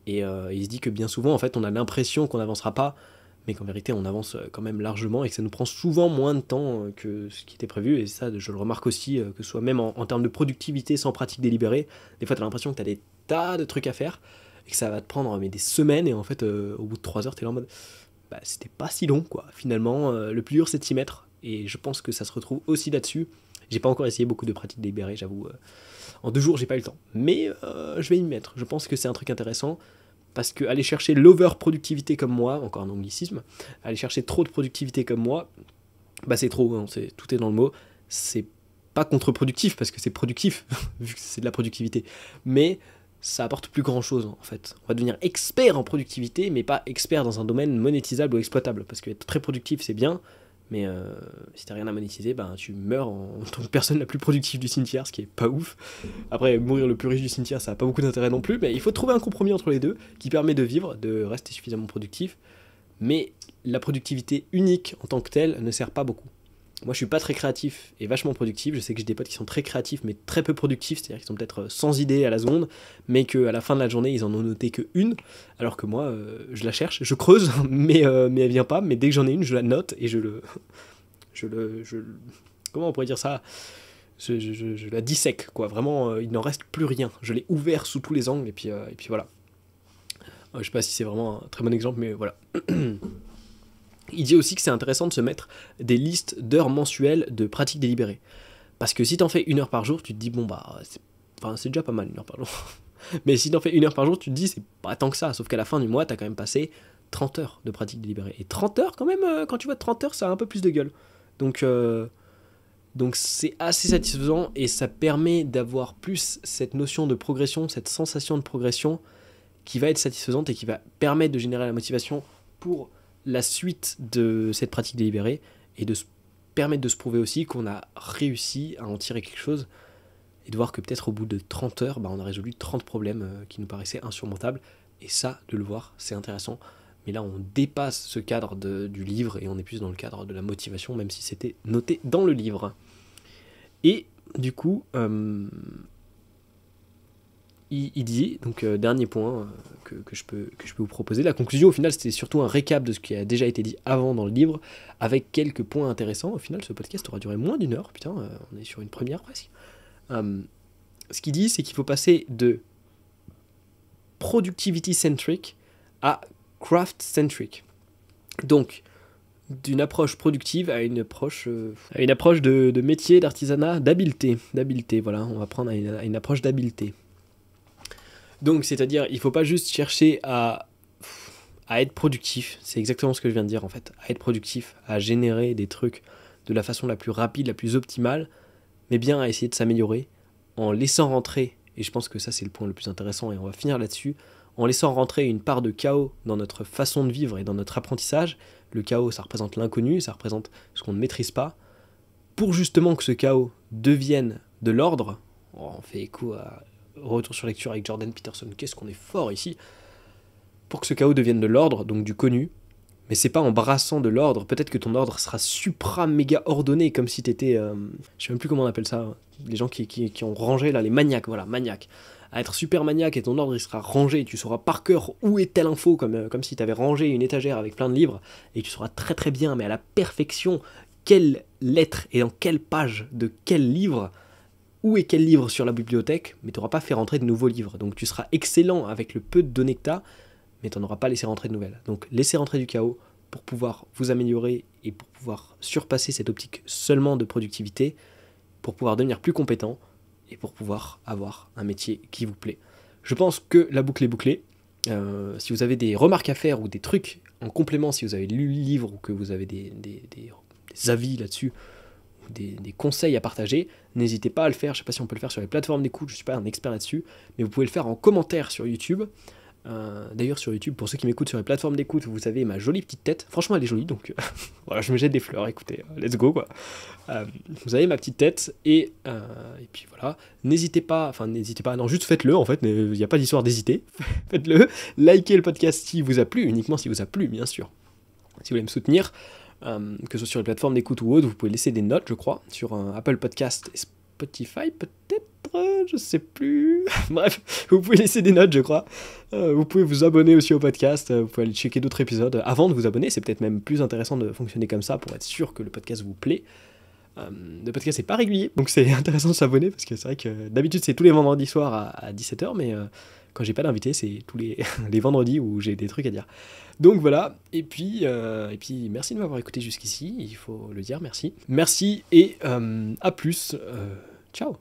Et il se dit que bien souvent, en fait, on a l'impression qu'on n'avancera pas, mais qu'en vérité on avance quand même largement et que ça nous prend souvent moins de temps que ce qui était prévu. Et ça, je le remarque aussi, que ce soit même en termes de productivité sans pratique délibérée, des fois tu as l'impression que tu as des tas de trucs à faire et que ça va te prendre des semaines, et en fait au bout de 3 heures tu es là en mode bah c'était pas si long quoi. Finalement le plus dur c'est de s'y mettre, et je pense que ça se retrouve aussi là-dessus. J'ai pas encore essayé beaucoup de pratiques délibérées, j'avoue. En 2 jours, j'ai pas eu le temps. Mais je vais y mettre. Je pense que c'est un truc intéressant. Parce que aller chercher l'over-productivité comme moi, encore un anglicisme, aller chercher trop de productivité comme moi, bah c'est trop, hein, tout est dans le mot. C'est pas contre-productif, parce que c'est productif, vu que c'est de la productivité. Mais ça apporte plus grand-chose, en fait. On va devenir expert en productivité, mais pas expert dans un domaine monétisable ou exploitable. Parce que être très productif, c'est bien, mais si t'as rien à monétiser, ben, tu meurs en tant que personne la plus productive du cimetière, ce qui est pas ouf. Après, mourir le plus riche du cimetière, ça a pas beaucoup d'intérêt non plus, mais il faut trouver un compromis entre les deux qui permet de vivre, de rester suffisamment productif, mais la productivité unique en tant que telle ne sert pas beaucoup. Moi, je suis pas très créatif et vachement productif. Je sais que j'ai des potes qui sont très créatifs, mais très peu productifs, c'est-à-dire qu'ils sont peut-être 100 idées à la seconde, mais qu'à la fin de la journée, ils en ont noté qu'une, alors que moi, je la cherche, je creuse, mais elle vient pas. Mais dès que j'en ai une, je la note et comment on pourrait dire ça, je la dissèque, quoi. Vraiment, il n'en reste plus rien. Je l'ai ouvert sous tous les angles, et puis voilà. Je sais pas si c'est vraiment un très bon exemple, mais voilà. Il dit aussi que c'est intéressant de se mettre des listes d'heures mensuelles de pratiques délibérées. Parce que si t'en fais 1 heure par jour, tu te dis, bon bah, c'est déjà pas mal 1 heure par jour. Mais si t'en fais 1 heure par jour, tu te dis, c'est pas tant que ça. Sauf qu'à la fin du mois, t'as quand même passé 30 heures de pratiques délibérées. Et 30 heures, quand même, quand tu vois 30 heures, ça a un peu plus de gueule. Donc c'est assez satisfaisant et ça permet d'avoir plus cette notion de progression, cette sensation de progression qui va être satisfaisante et qui va permettre de générer la motivation pour la suite de cette pratique délibérée et de se permettre de se prouver aussi qu'on a réussi à en tirer quelque chose et de voir que peut-être au bout de 30 heures, bah, on a résolu 30 problèmes qui nous paraissaient insurmontables. Et ça, de le voir, c'est intéressant. Mais là, on dépasse ce cadre du livre et on est plus dans le cadre de la motivation, même si c'était noté dans le livre. Et du coup, il dit, donc dernier point que je peux vous proposer, la conclusion au final c'était surtout un récap de ce qui a déjà été dit avant dans le livre, avec quelques points intéressants. Au final ce podcast aura duré moins d'1 heure, putain, on est sur une première presque. Ce qu'il dit c'est qu'il faut passer de productivity centric à craft centric. Donc d'une approche productive à une approche de métier, d'artisanat, d'habileté, voilà, on va prendre à une approche d'habileté. Donc, c'est-à-dire, il ne faut pas juste chercher à être productif, c'est exactement ce que je viens de dire en fait, à être productif, à générer des trucs de la façon la plus rapide, la plus optimale, mais bien à essayer de s'améliorer en laissant rentrer, et je pense que ça c'est le point le plus intéressant, et on va finir là-dessus, en laissant rentrer une part de chaos dans notre façon de vivre et dans notre apprentissage. Le chaos, ça représente l'inconnu, ça représente ce qu'on ne maîtrise pas, pour justement que ce chaos devienne de l'ordre. On fait écho à Retour sur lecture avec Jordan Peterson, qu'est-ce qu'on est fort ici, pour que ce chaos devienne de l'ordre, donc du connu, mais c'est pas en brassant de l'ordre, peut-être que ton ordre sera supra méga ordonné, comme si t'étais, je sais même plus comment on appelle ça, les gens qui ont rangé là, les maniaques, voilà, maniaques, à être super maniaque et ton ordre il sera rangé, tu sauras par cœur où est telle info, comme si t'avais rangé une étagère avec plein de livres, et tu sauras très très bien, mais à la perfection, quelle lettre et dans quelle page de quel livre, où est quel livre sur la bibliothèque, mais tu n'auras pas fait rentrer de nouveaux livres. Donc tu seras excellent avec le peu de données que tu as, mais tu n'auras pas laissé rentrer de nouvelles. Donc laissez rentrer du chaos pour pouvoir vous améliorer et pour pouvoir surpasser cette optique seulement de productivité, pour pouvoir devenir plus compétent et pour pouvoir avoir un métier qui vous plaît. Je pense que la boucle est bouclée. Si vous avez des remarques à faire ou des trucs en complément, si vous avez lu le livre ou que vous avez des avis là-dessus, des conseils à partager, n'hésitez pas à le faire. Je sais pas si on peut le faire sur les plateformes d'écoute, je suis pas un expert là-dessus, mais vous pouvez le faire en commentaire sur YouTube. D'ailleurs sur YouTube, pour ceux qui m'écoutent sur les plateformes d'écoute, vous savez ma jolie petite tête, franchement elle est jolie, donc voilà, je me jette des fleurs, écoutez, let's go quoi. Vous avez ma petite tête, et puis voilà, n'hésitez pas, non, juste faites-le en fait, il n'y a pas d'histoire d'hésiter, faites-le, likez le podcast si vous a plu, uniquement si vous a plu bien sûr. Si vous voulez me soutenir, que ce soit sur les plateformes d'écoute ou autre, vous pouvez laisser des notes, je crois, sur Apple Podcast et Spotify, peut-être, je sais plus. Bref, vous pouvez laisser des notes, je crois. Vous pouvez vous abonner aussi au podcast, vous pouvez aller checker d'autres épisodes avant de vous abonner, c'est peut-être même plus intéressant de fonctionner comme ça pour être sûr que le podcast vous plaît. Le podcast n'est pas régulier, donc c'est intéressant de s'abonner, parce que c'est vrai que d'habitude c'est tous les vendredis soirs à 17h, mais Quand j'ai pas d'invité, c'est tous les, les vendredis où j'ai des trucs à dire. Donc voilà, et puis merci de m'avoir écouté jusqu'ici, il faut le dire, merci. Merci et à plus, ciao.